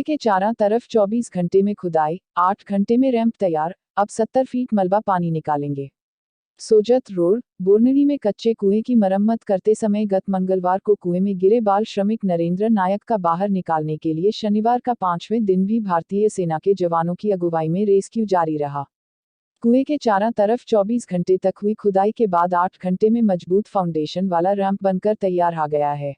के चारों तरफ 24 घंटे में खुदाई, 8 घंटे में रैंप तैयार, अब 70 फीट मलबा पानी निकालेंगे। सोजत रोड, बोरनरी में कच्चे कुएं की मरम्मत करते समय गत मंगलवार को कुएं में गिरे बाल श्रमिक नरेंद्र नायक का बाहर निकालने के लिए शनिवार का 5वें दिन भी भारतीय सेना के जवानों की अगुवाई में रेस्क्यू जारी रहा। कुएं के चारों तरफ 24 घंटे तक हुई खुदाई के बाद 8 घंटे में मजबूत फाउंडेशन वाला रैंप बनकर तैयार आ गया है।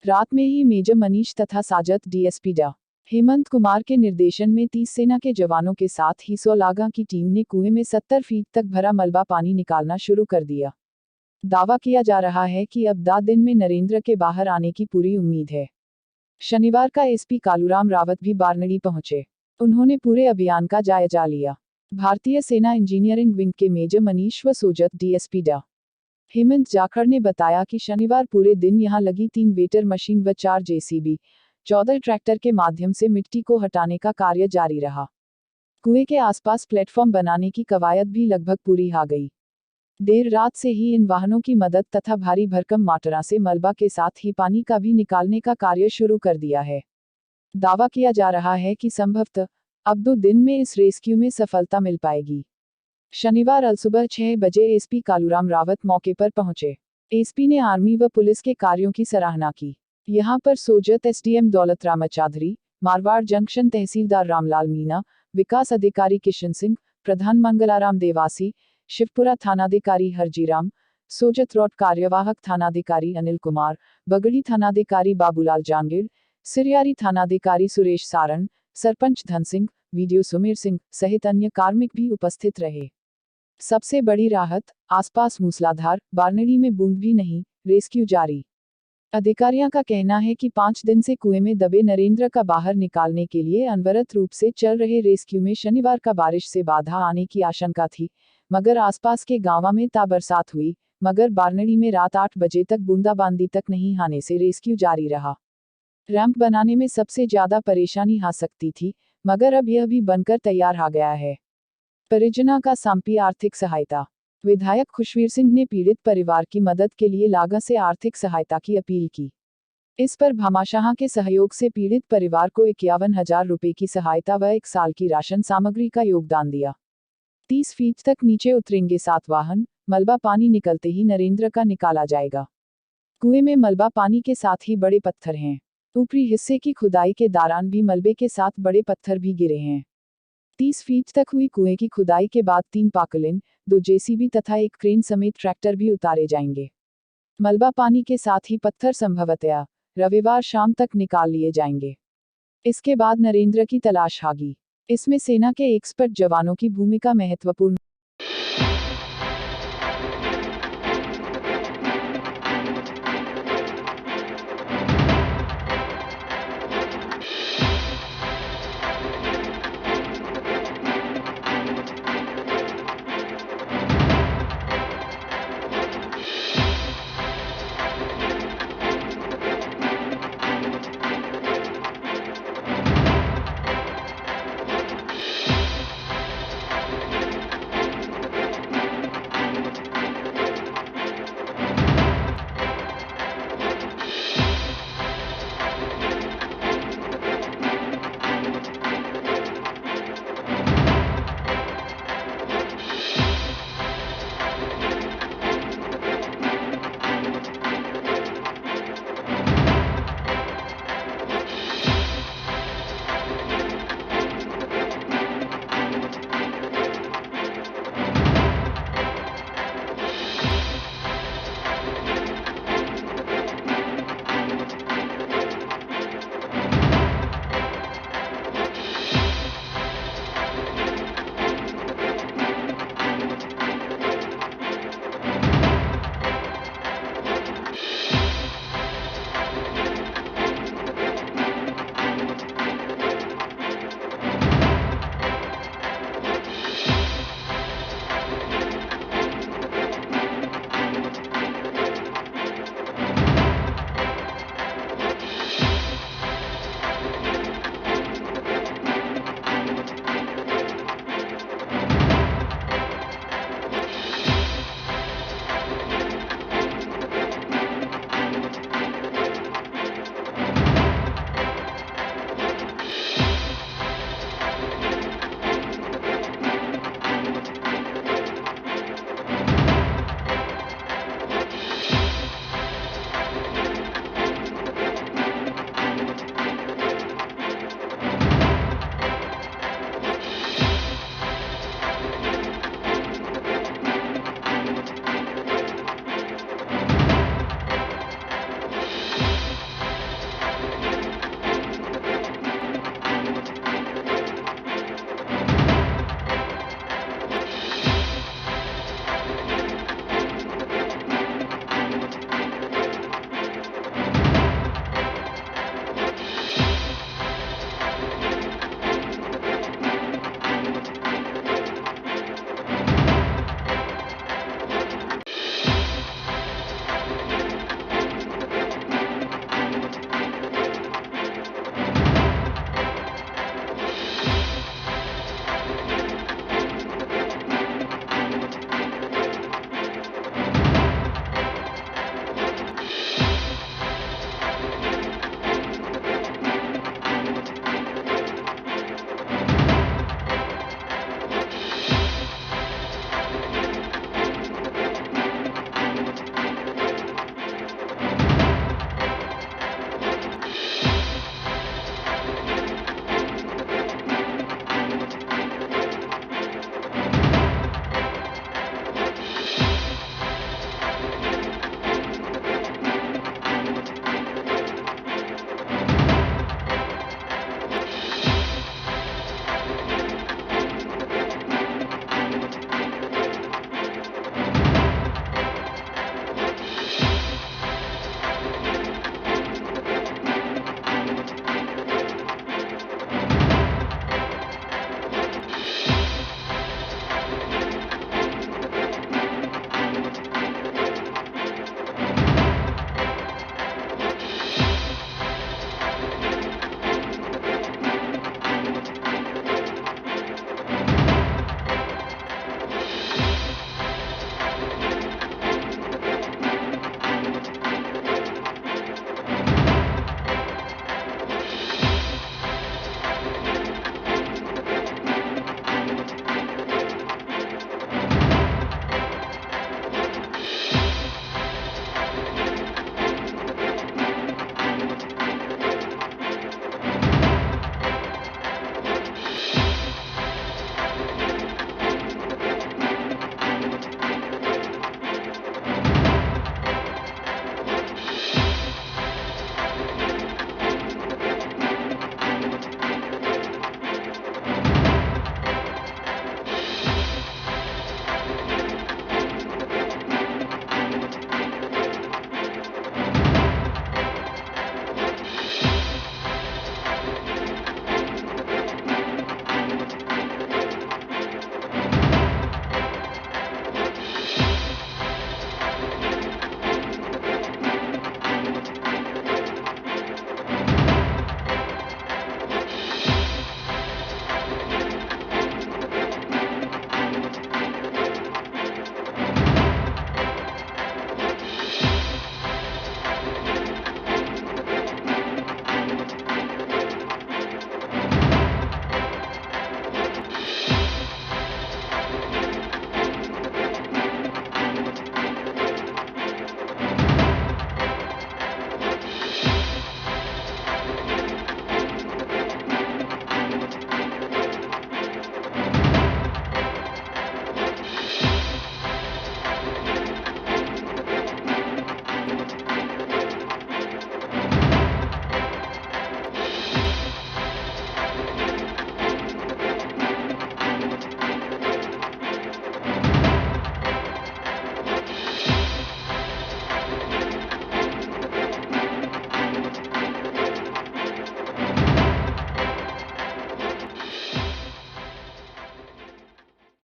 रात में ही मेजर मनीष तथा साजत डीएसपी डा हेमंत कुमार के निर्देशन में 30 सेना के जवानों के साथ ही 100 लागा की टीम ने कुएं में 70 फीट तक भरा मलबा पानी निकालना शुरू कर दिया। दावा किया जा रहा है कि अब 10 दिन में नरेंद्र के बाहर आने की पूरी उम्मीद है। शनिवार का एसपी कालूराम रावत भी बारनड़ी पहुंचे। उन्होंने पूरे अभियान का जायजा लिया। भारतीय सेना इंजीनियरिंग विंग के मेजर मनीष व सोजत डीएसपी डा हेमंत जाखड़ ने बताया कि शनिवार पूरे दिन यहां लगी 3 वेटर मशीन व 4 जेसीबी, 14 ट्रैक्टर के माध्यम से मिट्टी को हटाने का कार्य जारी रहा। कुएं के आसपास प्लेटफॉर्म बनाने की कवायद भी लगभग पूरी हो गई। देर रात से ही इन वाहनों की मदद तथा भारी भरकम मोटरों से मलबा के साथ ही पानी का भी निकालने का कार्य शुरू कर दिया है। दावा किया जा रहा है कि संभवतः अब 2 दिन में इस रेस्क्यू में सफलता मिल पाएगी। शनिवार अलसुबह 6 बजे एसपी कालूराम रावत मौके पर पहुंचे। एसपी ने आर्मी व पुलिस के कार्यों की सराहना की। यहां पर सोजत एसडीएम दौलतराम चौधरी, मारवाड़ जंक्शन तहसीलदार रामलाल मीना, विकास अधिकारी किशन सिंह, प्रधान मंगलाराम देवासी, शिवपुरा थानाधिकारी हरजीराम, सोजत रोड कार्यवाहक थानाधिकारी अनिल कुमार, बगड़ी थानाधिकारी बाबूलाल जांगिड़, सिरियारी थानाधिकारी सुरेश सारण, सरपंच धन सिंह, वीडियो सुमेर सिंह सहित अन्य कार्मिक भी उपस्थित रहे। सबसे बड़ी राहत, आसपास मूसलाधार, बारनड़ी में बूंद भी नहीं, रेस्क्यू जारी। अधिकारियों का कहना है कि 5 दिन से कुएं में दबे नरेंद्र का बाहर निकालने के लिए अनवरत रूप से चल रहे रेस्क्यू में शनिवार का बारिश से बाधा आने की आशंका थी, मगर आसपास के गांवों में बरसात हुई, मगर बारनड़ी में रात 8 बजे तक बूंदाबांदी तक नहीं आने से रेस्क्यू जारी रहा। रैंप बनाने में सबसे ज्यादा परेशानी आ सकती थी, मगर अब यह भी बनकर तैयार आ गया है। परिजनों का सांपी आर्थिक सहायता। विधायक खुशवीर सिंह ने पीड़ित परिवार की मदद के लिए लागा से आर्थिक सहायता की अपील की। इस पर भामाशाह के सहयोग से पीड़ित परिवार को 51,000 रुपए की सहायता व 1 साल की राशन सामग्री का योगदान दिया। 30 फीट तक नीचे उतरेंगे 7 वाहन, मलबा पानी निकलते ही नरेंद्र का निकाला जाएगा। कुएं में मलबा पानी के साथ ही बड़े पत्थर हैं। ऊपरी हिस्से की खुदाई के दौरान भी मलबे के साथ बड़े पत्थर भी गिरे हैं। 30 फीट तक हुई कुएं की खुदाई के बाद 3 पाकलिन, 2 जेसीबी तथा 1 क्रेन समेत ट्रैक्टर भी उतारे जाएंगे। मलबा पानी के साथ ही पत्थर संभवतया रविवार शाम तक निकाल लिए जाएंगे। इसके बाद नरेंद्र की तलाश होगी। इसमें सेना के एक्सपर्ट जवानों की भूमिका महत्वपूर्ण